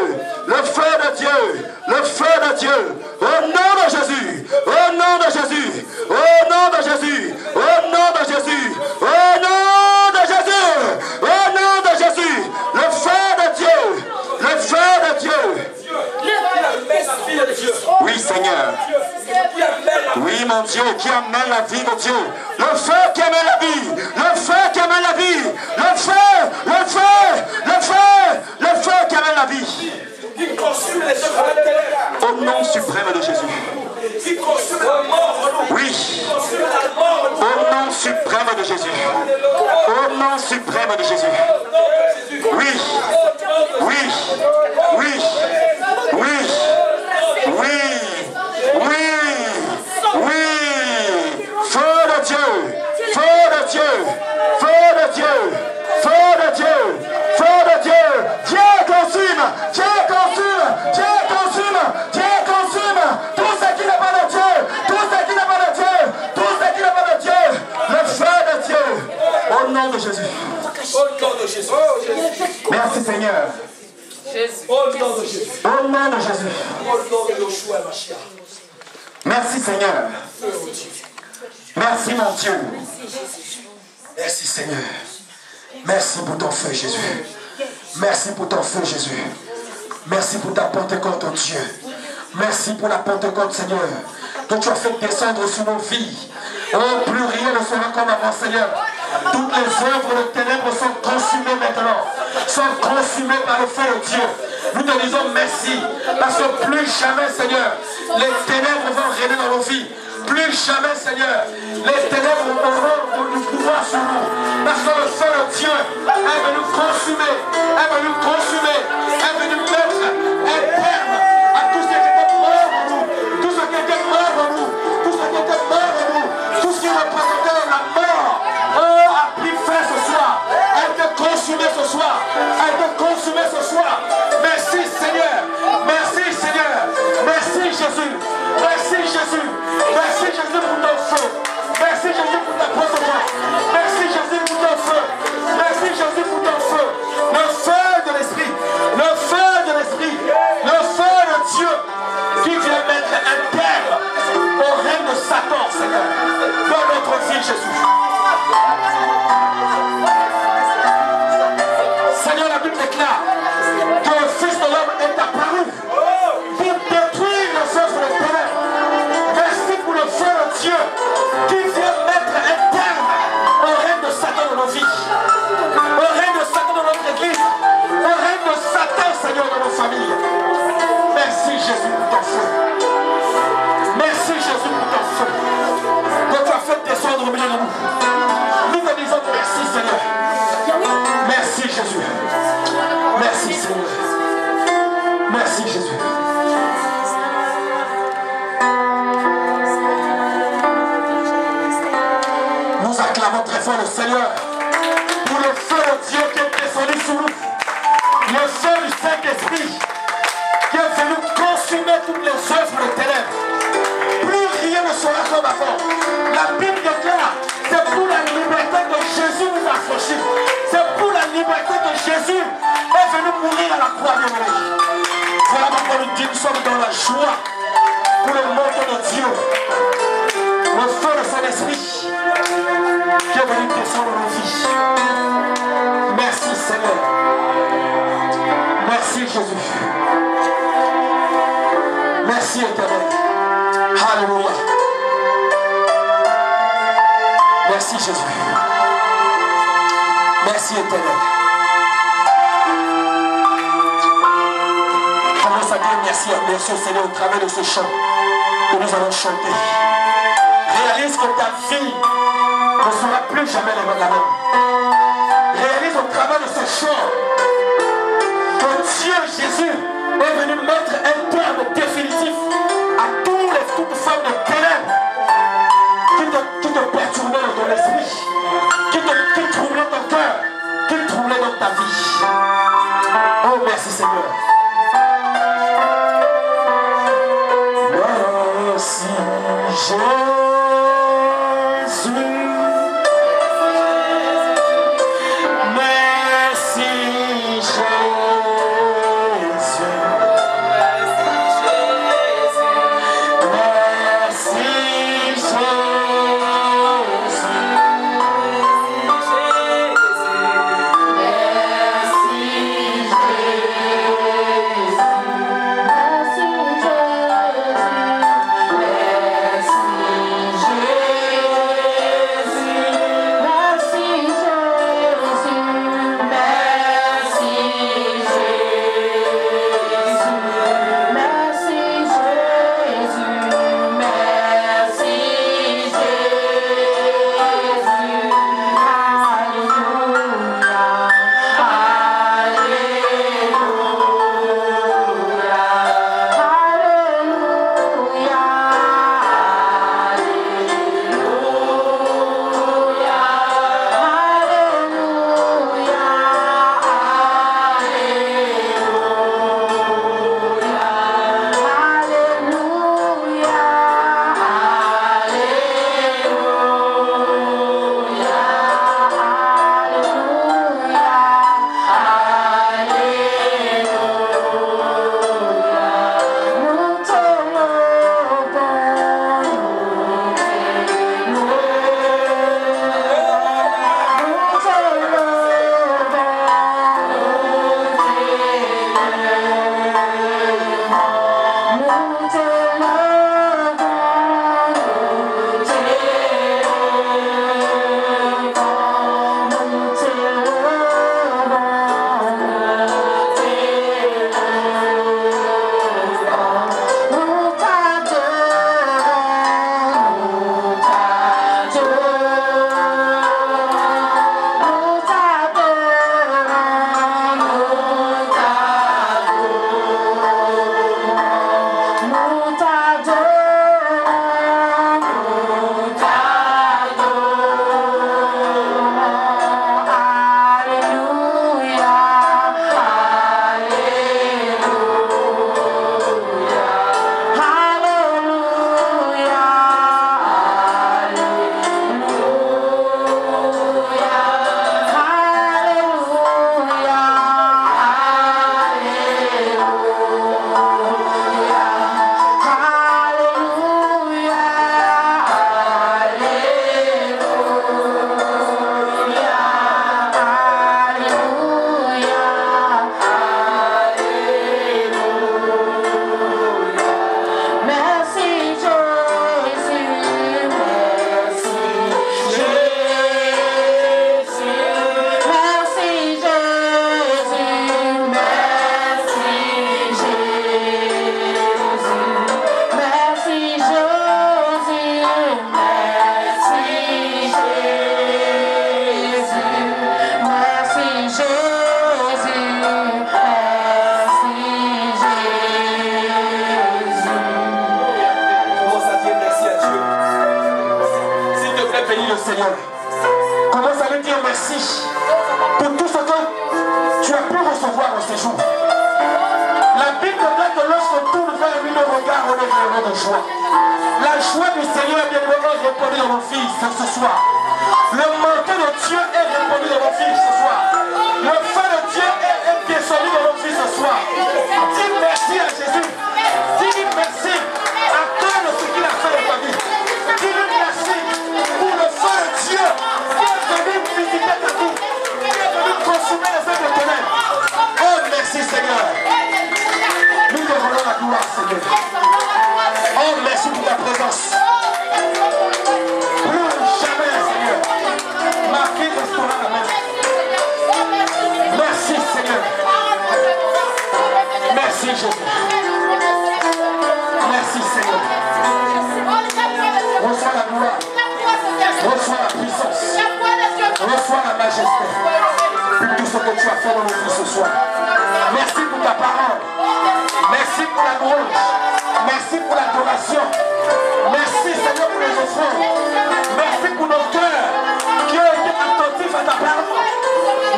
Le feu de Dieu. Le feu de Dieu. Au nom de Jésus. Au nom de Jésus. Au nom de Jésus. Au nom de Jésus. Au nom de Jésus. Au nom de Jésus. Le feu de Dieu. Le feu de Dieu. Oui, Seigneur. Oui, mon Dieu, qui amène la vie de Dieu. Le feu qui amène la vie. Le feu qui amène la vie. Le feu, le feu, le feu, le feu qui amène la vie. Au nom suprême de Jésus. Oui. Au nom suprême de Jésus. Au nom suprême de Jésus. Oui. Oui. Oui. Oui. Oui. Oui. Oui. Feu de Dieu. Feu de Dieu. Feu de Dieu. Feu de Dieu. Feu de Dieu. Dieu consume. Dieu consume. Dieu consume. Dieu consume. Tout ce qui n'est pas de Dieu. Tout ce qui n'est pas de Dieu. Tout ce qui n'est pas de Dieu. Le feu de Dieu. Au nom de Jésus.
Au nom de Jésus.
Merci Seigneur.
Au nom de Jésus.
Au nom de Jésus.
Au nom de Yoshua Mashiach.
Merci Seigneur. Merci mon Dieu. Merci Seigneur. Merci pour ton feu Jésus. Merci pour ton feu Jésus. Merci pour ta Pentecôte, oh Dieu. Merci pour la Pentecôte Seigneur, que tu as fait descendre sur nos vies. Oh, plus rien ne sera comme avant Seigneur. Toutes les œuvres de ténèbres sont consumées maintenant. Sont consumées par le feu de Dieu. Nous te disons merci. Parce que plus jamais Seigneur, les ténèbres vont régner dans nos vies. Plus jamais Seigneur, les ténèbres auront du pouvoir sur nous. Parce que le feu de Dieu est venu consumer, est venu consumer, est venu mettre un terme à tout ce qui était mort en nous. Tout ce qui était mort en nous. Tout ce qui était mort en nous. Tout ce qui représentait la mort. Oh, a pris fin ce soir. A été consumé ce soir. A été consumé ce soir. Merci Seigneur. Merci Seigneur. Merci Jésus. Merci Jésus. Merci Jésus pour ton feu. Merci Jésus pour ta protocole. Merci Jésus pour ton feu. Merci Jésus pour ton feu. Le feu de l'esprit. Le feu de l'esprit. Le feu de Dieu qui vient mettre un terme au règne de Satan, Seigneur, dans notre vie, Jésus. Seigneur, la Bible déclare que le Fils de l'homme est apparu pour détruire les œuvres de ténèbres. Merci pour le feu de Dieu qui vient mettre un terme au règne de Satan dans nos vies, au règne de Satan dans notre église, au règne de Satan, Seigneur, dans nos familles. Merci Jésus pour ton feu. Merci Jésus pour ton feu que tu as fait descendre au milieu de nous. Nous te disons merci Seigneur. Merci Jésus. Merci Seigneur. Merci Jésus. Nous acclamons très fort le Seigneur pour le feu de Dieu qui est descendu sur nous. Le feu du Saint-Esprit qui est venu consumer toutes les œuvres de ténèbres. Plus rien ne sera comme avant. La Bible déclare, c'est pour la liberté que Jésus nous a affranchis. C'est pour la liberté que Jésus est venu mourir à la croix de Marie. Voilà pourquoi nous disons, nous sommes dans la joie pour le monde de Dieu. Le feu de son esprit qui est venu descendre dans nos vies. Merci Seigneur. Merci Jésus. Merci Éternel. Alléluia. Merci Jésus. Merci Éternel. Commence à dire merci au Seigneur au travers de ce chant que nous allons chanter. Réalise que ta vie ne sera plus jamais la même. Réalise au travers de ce chant que Dieu Jésus est venu mettre un terme définitif
Merci Seigneur. Merci Jésus.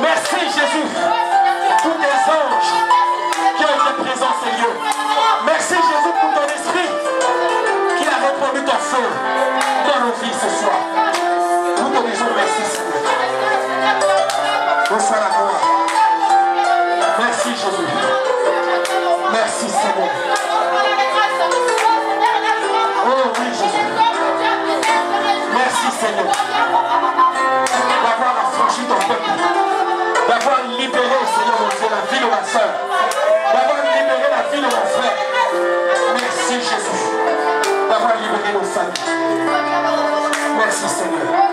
Merci Jésus. Tous les anges
dans ces lieux. Merci Jésus pour ton esprit qui a répandu ton feu dans nos vies ce soir. Nous te disons merci Seigneur. Reçois la gloire. Merci Jésus. Merci Seigneur. Oh oui Jésus. Merci Seigneur d'avoir affranchi ton peuple, d'avoir libéré Seigneur mon Dieu la vie de ma soeur, d'avoir libéré la vie de mon frère. Merci Jésus d'avoir libéré nos familles. Merci Seigneur.